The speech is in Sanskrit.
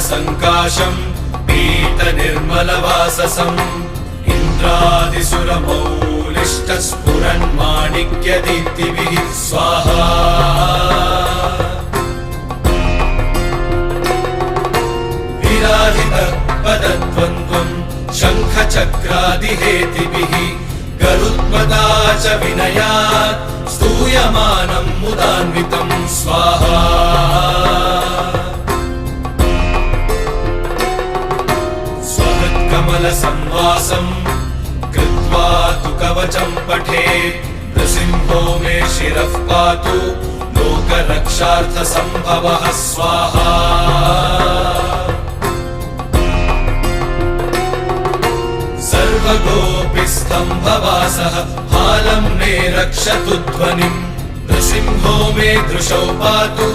सङ्काशम् पीतनिर्मलवाससम् इन्द्रादिसुरमौलिष्टस्फुरन्माणिक्यदीप्तिभिः स्वाहा विराजितपदद्वन्द्वम् शङ्खचक्रादिहेतिभिः गरुत्मता च विनयात् स्तूयमानम् मुदान्वितम् स्वाहा स्वहृत्कमलसंवासम् कृत्वा तु कवचम् पठेत् नृसिंहो मे शिरः पातु लोकरक्षार्थसम्भवः स्वाहा सर्वगोपिस्तम्भवासः हालं मे रक्षतु ध्वनिम् नृसिंहो मे दृशौ पातु